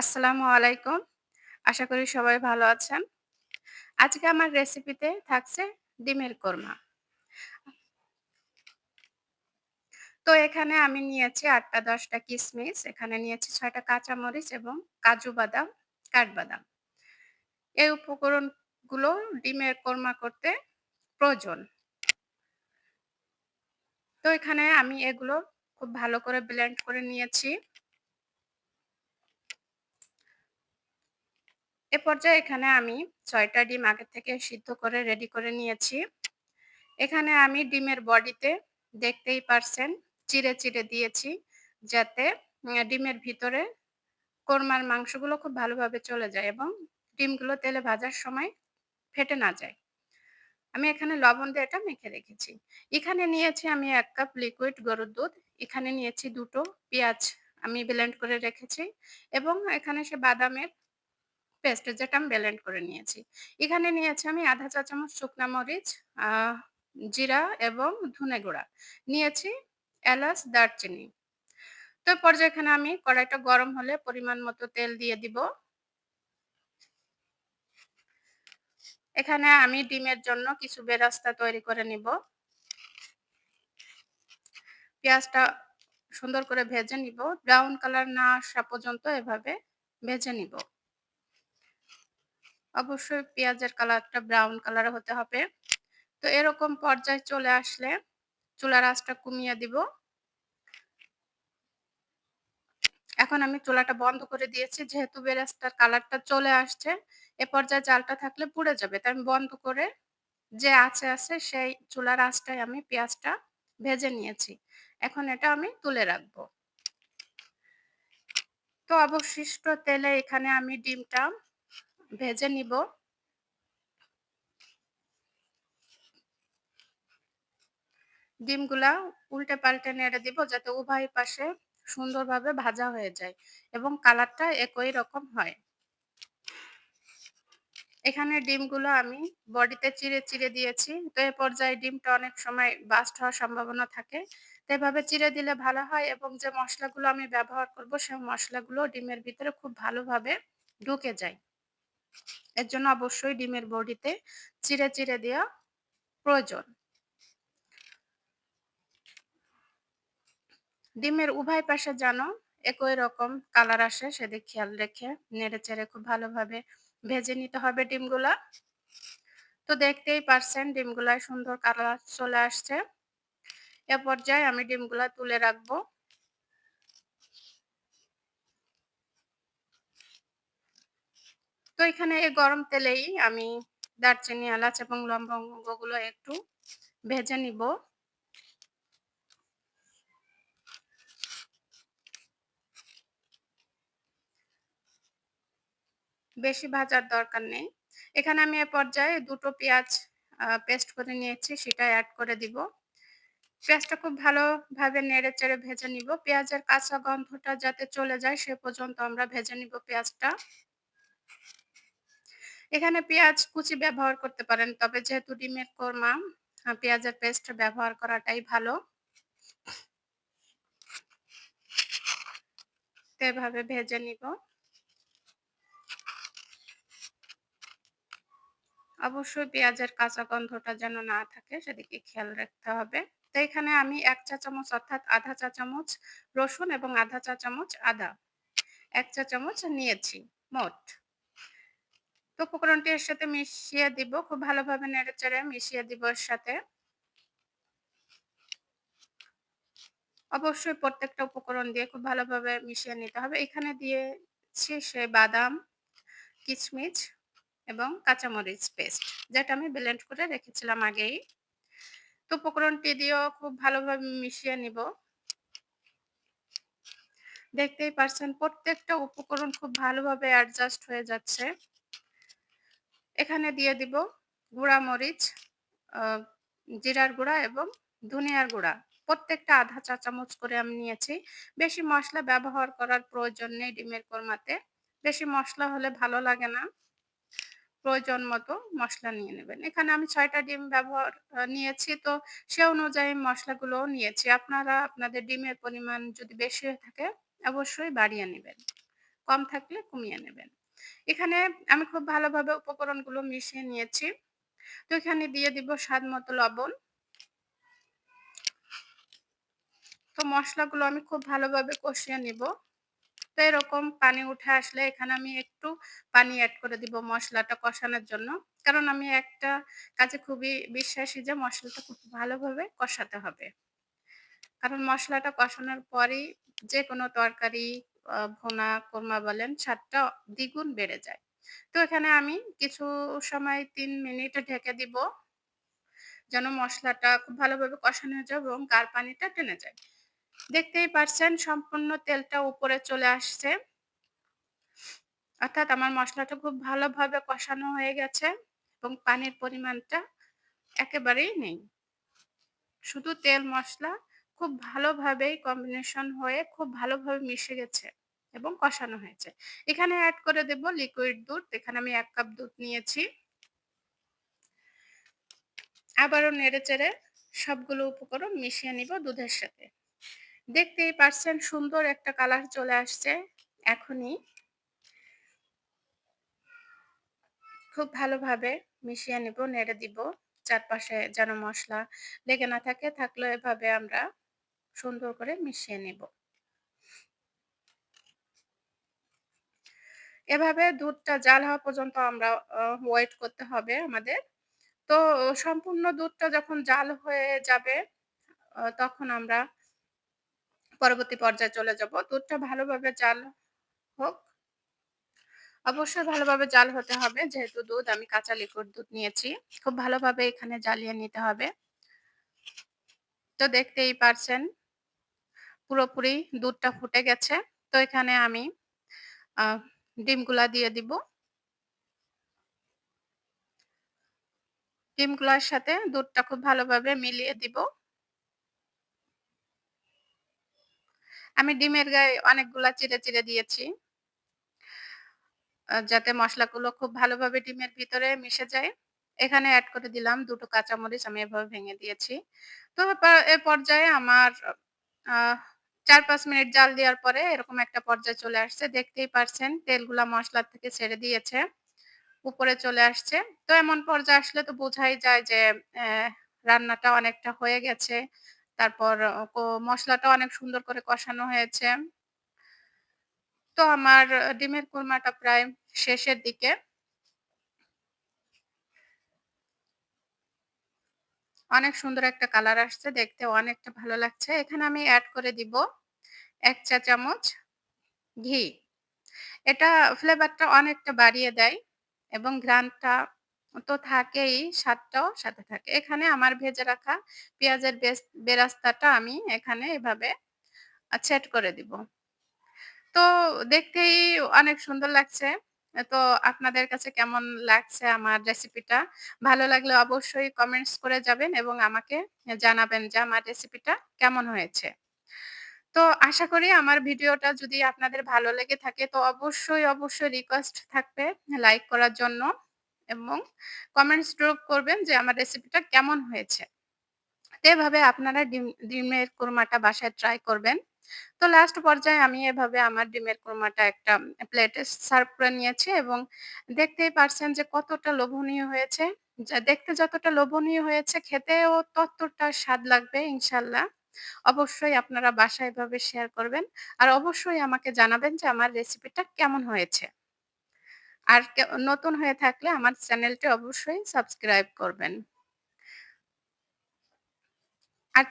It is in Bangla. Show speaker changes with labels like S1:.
S1: আসসালামু আলাইকুম। আশা করি সবাই ভালো আছেন। আজকে আমার রেসিপিতে থাকছে ডিমের কোরমা। তো এখানে আমি নিয়েছি ৮ টা ১০ টা কিশমিশ, এখানে নিয়েছি ৬ টা কাঁচামরিচ এবং কাজু বাদাম, কাঠবাদাম। এই উপকরণগুলো ডিমের কোরমা করতে প্রয়োজন। তো এখানে আমি এগুলো খুব ভালো করে ব্লেন্ড করে নিয়েছি। এ পর্যায়ে এখানে আমি ৬ টা ডিম আগে থেকে সিদ্ধ করে রেডি করে নিয়েছি। এখানে আমি ডিমের বডিতে দেখতেই পারছেন চিড়ে দিয়েছি যাতে ডিমের ভিতরে কোরমার মাংসগুলো খুব ভালোভাবে চলে যায় এবং ডিমগুলো তেলে ভাজার সময় ফেটে না যায়। আমি এখানে লবণ দিয়ে এটা মেখে রেখেছি। এখানে নিয়েছি আমি ১ কাপ লিকুইড গরুর দুধ। এখানে নিয়েছি ২ টো পেঁয়াজ আমি ব্লেন্ড করে রেখেছি এবং এখানে বাদামের পেস্ট যেটা আমি ব্লেন্ড করে নিয়েছি। এখানে নিয়েছি আমি ১/২ চা চামচ শুকনা মরিচ, আ জিরা এবং ধনে গুঁড়া। নিয়েছি এলাচ, দারচিনি। তো এই পর্যায়ে এখানে আমি কড়াইটা গরম হলে পরিমাণ মতো তেল দিয়ে দিব। এখানে আমি ডিমের জন্য কিছু বেরেস্তা তৈরি করে নিব। পেঁয়াজটা সুন্দর করে ভেজে নিব। ব্রাউন কালার না আসা পর্যন্ত এভাবে ভেজে নিব। অবশ্যই পেঁয়াজের কালারটা ব্রাউন কালার হতে হবে। তো এরকম পর্যায়ে চলে আসলে চুলার আঁচটা কমিয়ে দিব। এখন আমি চুলাটা বন্ধ করে দিয়েছি। যেহেতু বেরেস্তার কালারটা চলে আসছে, এ পর্যায়ে জালটা থাকলে পুড়ে যাবে। তাই আমি বন্ধ করে যে আঁচে আছে সেই চুলার আঁচটায় আমি পেঁয়াজটা ভেজে নিয়েছি। এখন এটা আমি তুলে রাখবো। তো অবশিষ্ট তেলে এখানে আমি ডিমটা ভেজে নিব। ডিমগুলা উল্টে পাল্টে নেড়ে দিব যাতে উভয় পাশে সুন্দরভাবে ভাজা হয়ে যায় এবং কালারটা একই রকম হয়। এখানে ডিমগুলো আমি বডিতে চিড়ে দিয়েছি। তো এ পর্যায়ে ডিমটা অনেক সময় বাস্ট হওয়ার সম্ভাবনা থাকে। তো এভাবে চিড়ে দিলে ভালো হয় এবং যে মসলাগুলো আমি ব্যবহার করব সেই মসলাগুলো ডিমের ভিতরে খুব ভালোভাবে ঢুকে যায়। এর জন্য অবশ্যই ডিমের বডিতে চিড়ে দেওয়া প্রয়োজন। ডিমের উভয় পাশে যেন একই রকম কালার আসে সেদিক খেয়াল রেখে নেড়েচেড়ে খুব ভালোভাবে ভেজে নিতে হবে ডিমগুলা। তো দেখতেই পারছেন ডিমগুলায় সুন্দর কালার চলে আসছে। এ পর্যায়ে আমি ডিমগুলা তুলে রাখবো। তো এখানে এই গরম তেলেই আমি দারচিনি, এলাচ এবং লবঙ্গগুলো একটু ভেজে নিব। বেশি ভাজার দরকার নেই। এখানে আমি এ পর্যায়ে ২ টো পেঁয়াজ পেস্ট করে নিয়েছি সেটা এড করে দিব। পেঁয়াজটা খুব ভালোভাবে নেড়েচেড়ে ভেজে নিব। পেঁয়াজের কাঁচা গন্ধটা যাতে চলে যায় সে পর্যন্ত আমরা ভেজে নিব পেঁয়াজটা। এখানে পেঁয়াজ কুচি ব্যবহার করতে পারেন। তবে যেহেতু ডিমের কোরমা পেঁয়াজের পেস্ট ব্যবহার করাটাই ভালো। তো এভাবে ভেজে নিব। অবশ্যই পেঁয়াজের কাঁচা গন্ধটা যেন না থাকে সেদিকে খেয়াল রাখতে হবে। তো এখানে আমি ১ চা চামচ অর্থাৎ ১/২ চা চামচ রসুন এবং ১/২ চা চামচ আদা, ১ চা চামচ নিয়েছি মোট। তো উপকরণটি এর সাথে মিশিয়ে দিব। খুব ভালোভাবে নেড়েচেড়ে মিশিয়ে দিব এর সাথে। অবশ্যই প্রত্যেকটা উপকরণ দিয়ে খুব ভালোভাবে মিশিয়ে নিতে হবে। এখানে দিয়েছি বাদাম, কিশমিশ এবং কাঁচামরিচ পেস্ট যেটা আমি ব্লেন্ড করে রেখেছিলাম আগেই। তো উপকরণটি দিয়েও খুব ভালোভাবে মিশিয়ে নিব। দেখতেই পারছেন প্রত্যেকটা উপকরণ খুব ভালোভাবে অ্যাডজাস্ট হয়ে যাচ্ছে। এখানে দিয়ে দিব গুঁড়া মরিচ, আ জিরার গুঁড়া এবং ধনিয়ার গুঁড়া। প্রত্যেকটা ১/২ চা চামচ করে আমি নিয়েছি। বেশি মসলা ব্যবহার করার প্রয়োজন নেই ডিমের কোরমাতে। বেশি মসলা হলে ভালো লাগে না। প্রয়োজন মতো মসলা নিয়ে নেবেন। এখানে আমি ৬ টা ডিম নিয়েছি তো সে অনুযায়ী মসলাগুলোও নিয়েছি। আপনারা আপনাদের ডিমের পরিমাণ যদি বেশি হয়ে থাকে অবশ্যই বাড়িয়ে নিবেন। কম থাকলে কমিয়ে নেবেন। এখানে আমি খুব ভালোভাবে উপকরণগুলো মিশিয়ে নিয়েছি। তো এখানে দিয়ে দিব স্বাদ মতো লবণ। তো মসলাগুলো আমি খুব ভালোভাবে কষিয়ে নিব। তো এরকম পানি উঠে আসলে এখানে আমি একটু পানি এড করে দিব মসলাটা কষানোর জন্য। কারণ আমি একটা কাজে খুবই বিশ্বাসী যে মসলাটা খুব ভালোভাবে কষাতে হবে। কারণ মসলাটা কষানোর পরেই যেকোনো তরকারি ভুনা, কোরমা বলেন স্বাদটা দ্বিগুণ বেড়ে যায়। তো এখানে আমি কিছু সময় ৩ মিনিট ঢেকে দিব। যেন মসলাটা খুব ভালোভাবে কষানো হয়ে যায় এবং গাঢ় পানিটা টেনে যায়। দেখতেই পারছেন সম্পূর্ণ তেলটা উপরে চলে আসছে। অর্থাৎ আমার মসলাটা খুব ভালোভাবে কষানো হয়ে গেছে এবং পানির পরিমাণটা একেবারেই নেই। শুধু তেল মসলা খুব ভালোভাবেই কম্বিনেশন হয়ে খুব ভালোভাবে মিশে গেছে এবং কষানো হয়েছে। এখানে এড করে দেব লিকুইড দুধ। এখানে আমি ১ কাপ দুধ নিয়েছি। আবারও নেড়েচেড়ে সবগুলো উপকরণ মিশিয়ে নিব দুধের সাথে। দেখতেই পারছেন সুন্দর একটা কালার চলে আসছে। এখনই খুব ভালোভাবে মিশিয়ে নিব, নেড়ে দিব। চারপাশে যেন মসলা লেগে না থাকে, থাকলেও এভাবে আমরা সুন্দর করে মিশিয়ে নিব। এভাবে দুধটা জাল হওয়া পর্যন্ত আমরা ওয়েট করতে হবে আমাদের। তো সম্পূর্ণ দুধটা যখন জাল হয়ে যাবে তখন আমরা পরবর্তী পর্যায়ে চলে যাব। দুধটা ভালোভাবে জাল হোক। অবশ্যই ভালোভাবে জাল হতে হবে। যেহেতু দুধ আমি কাঁচা লিকুইড দুধ নিয়েছি। খুব ভালোভাবে এখানে জ্বালিয়ে নিতে হবে। তো দেখতেই পারছেন পুরোপুরি দুধটা ফুটে গেছে। তো এখানে আমি আ ডিমগুলা দিয়ে দিব। ডিমগুলার সাথে দুধটা খুব ভালোভাবে মিলিয়ে দিব। আমি ডিমের গায়ে অনেকগুলা চিড়ে দিয়েছি। যাতে মসলাগুলো খুব ভালোভাবে ডিমের ভিতরে মিশে যায়। এখানে এড করে দিলাম ২ টো কাঁচামরিচ আমি এভাবে ভেঙে দিয়েছি। তো এ পর্যায়ে আমার আ ৪-৫ মিনিট জাল দেওয়ার পরে এরকম একটা পর্যায়ে চলে আসছে। দেখতেই পারছেন তেলগুলা মসলার থেকে ছেড়ে দিয়েছে। উপরে চলে আসছে। তো এমন পর্যায়ে আসলে তো বোঝাই যায় যে রান্নাটা অনেকটা হয়ে গেছে। তারপর মসলাটা অনেক সুন্দর করে কষানো হয়েছে। তো আমার ডিমের কুরমাটা প্রায় শেষের দিকে। অনেক সুন্দর একটা কালার আসছে। দেখতেও অনেকটা ভালো লাগছে। এখানে আমি এড করে দিব ১ চা চামচ ঘি। এটা ফ্লেভারটা অনেকটা বাড়িয়ে দেয় এবং ঘ্রাণটা তো থাকেই, স্বাদটাও সাথে থাকে। এখানে আমার ভেজে রাখা পেঁয়াজের বেরাস্তাটা আমি এখানে এভাবে সেট করে দিব। তো দেখতেই অনেক সুন্দর লাগছে। তো আপনাদের কাছে কেমন লাগছে আমার রেসিপিটা? ভালো লাগলে অবশ্যই কমেন্টস করে যাবেন এবং আমাকে জানাবেন যে আমার রেসিপিটা কেমন হয়েছে। তো আশা করি আমার ভিডিওটা যদি আপনাদের ভালো লেগে থাকে তো অবশ্যই রিকোয়েস্ট থাকবে লাইক করার জন্য এবং কমেন্টস ড্রপ করবেন যে আমার রেসিপিটা কেমন হয়েছে। তো এভাবে আপনারা ডিমের কোরমাটা বাসায় ট্রাই করবেন। তো লাস্ট পর্যায়ে আমি এভাবে আমার ডিমের কোরমাটা একটা প্লেটে সার্ভ করে নিয়েছি এবং দেখতেই পারছেন যে কতটা লোভনীয় হয়েছে। যা দেখতে যতটা লোভনীয় হয়েছে খেতেও ততটা স্বাদ লাগবে ইনশাআল্লাহ। অবশ্যই আপনারা বাসায় এভাবে শেয়ার করবেন। আর অবশ্যই আমাকে জানাবেন যে আমার রেসিপিটা কেমন হয়েছে। আর নতুন হয়ে থাকলে আমার চ্যানেলটি অবশ্যই সাবস্ক্রাইব করবেন। আর